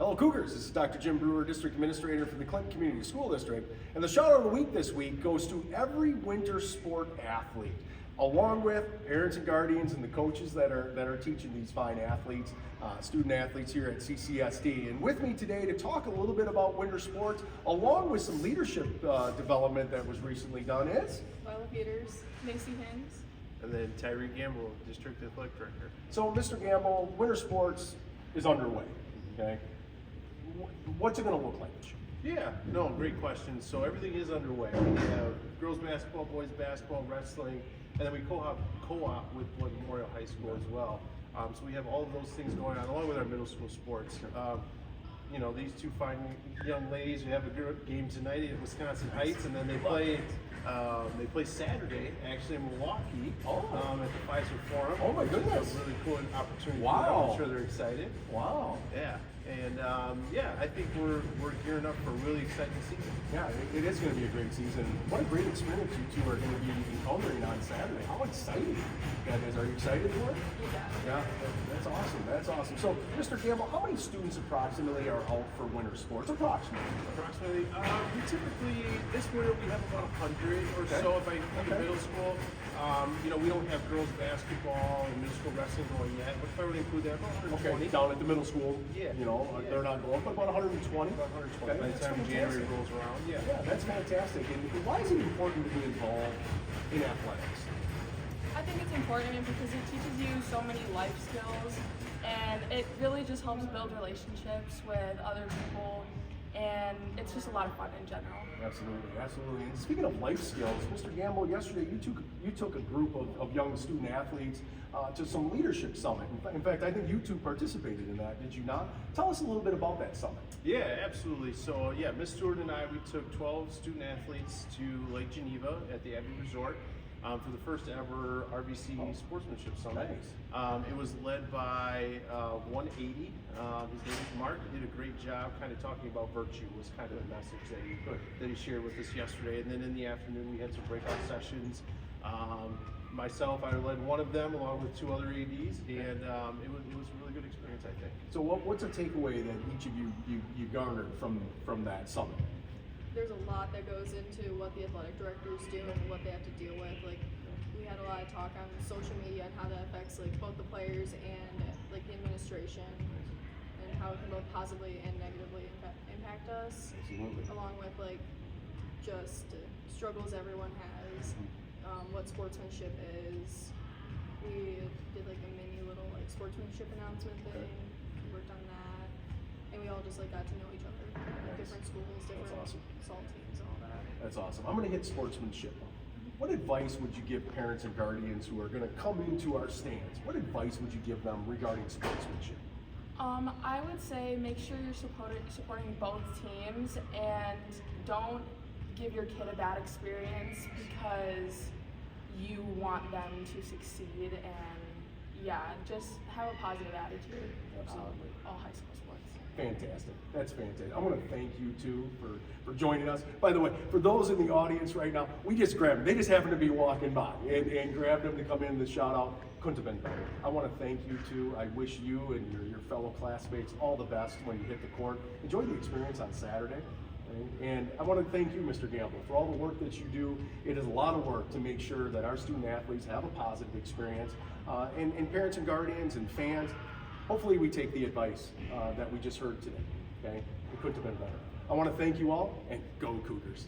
Hello Cougars, this is Dr. Jim Brewer, District Administrator for the Clinton Community School District, and the shout out of the week this week goes to every winter sport athlete, along with parents and guardians and the coaches that are teaching these fine athletes, student athletes here at CCSD. And with me today to talk a little bit about winter sports, along with some leadership development that was recently done is Lila Peters, Macy Hins. And then Tyree Gamble, District Athletic Director. So Mr. Gamble, winter sports is underway, okay? What's it going to look like this year? Yeah, no, great question. So everything is underway. We have girls basketball, boys basketball, wrestling, and then we co-op with Blood Memorial High School as well. So we have all of those things going on, along with our middle school sports. You know, these two fine young ladies, we have a good game tonight at Wisconsin Heights, and then they play Saturday, actually in Milwaukee, at the Pfizer Forum. Oh my goodness. It's a really cool opportunity. Wow. I'm sure they're excited. Wow. Yeah, and I think we're gearing up for a really exciting season. Yeah, it is going to be a great season. What a great experience you two are going to be encountering on Saturday. How exciting that is. Are you excited for it? Yeah, that's awesome. That's awesome. So, Mr. Gamble, how many students approximately are out for winter sports? Approximately, we typically, this winter we have about 100 or so if I include middle school. You know, we don't have girls basketball and middle school wrestling going yet, but if I were to include that, about 120. Okay, down at the middle school, Yeah. you know, they're not going, but about 120. About 120 by the that's time fantastic. January rolls around. Yeah, that's fantastic. And why is it important to be involved in athletics? I think it's important because it teaches you so many life skills, and it really just helps build relationships with other people, and it's just a lot of fun in general. Absolutely, absolutely. And speaking of life skills, Mr. Gamble, yesterday you took a group of young student athletes to some leadership summit. In fact, I think you two participated in that, did you not? Tell us a little bit about that summit. Yeah, absolutely. So yeah, Miss Stewart and I, we took 12 student athletes to Lake Geneva at the Abbey Resort for the first ever RBC Sportsmanship Summit. Nice. It was led by 180. His name is Mark. He did a great job kind of talking about virtue was kind of the message that he shared with us yesterday. And then in the afternoon we had some breakout sessions. Myself, I led one of them along with two other ADs, and it was a really good experience, I think. So what's a takeaway that each of you garnered from that summit? There's a lot that goes into what the athletic directors do and what they have to deal with. Like, we had a lot of talk on social media and how that affects like both the players and like the administration, and how it can both positively and negatively impact us. Absolutely. Along with like just struggles everyone has, what sportsmanship is. We did like a mini little like sportsmanship announcement thing. We worked on that, and we all just like got to know each other. Like, different schools, different awesome. salt teams, and all that. That's awesome. I'm going to hit sportsmanship. What advice would you give parents and guardians who are going to come into our stands? What advice would you give them regarding sportsmanship? I would say make sure you're supporting both teams, and don't give your kid a bad experience because you want them to succeed, and just have a positive attitude. Absolutely. All high school sports. Fantastic. That's fantastic. I want to thank you two for joining us. By the way, for those in the audience right now, we just grabbed them. They just happened to be walking by and grabbed them to come in. The shout out couldn't have been better. I want to thank you two. I wish you and your fellow classmates all the best when you hit the court. Enjoy the experience on Saturday. And I want to thank you, Mr. Gamble, for all the work that you do. It is a lot of work to make sure that our student athletes have a positive experience. And parents and guardians and fans, hopefully we take the advice that we just heard today, okay? It couldn't have been better. I want to thank you all, and go Cougars.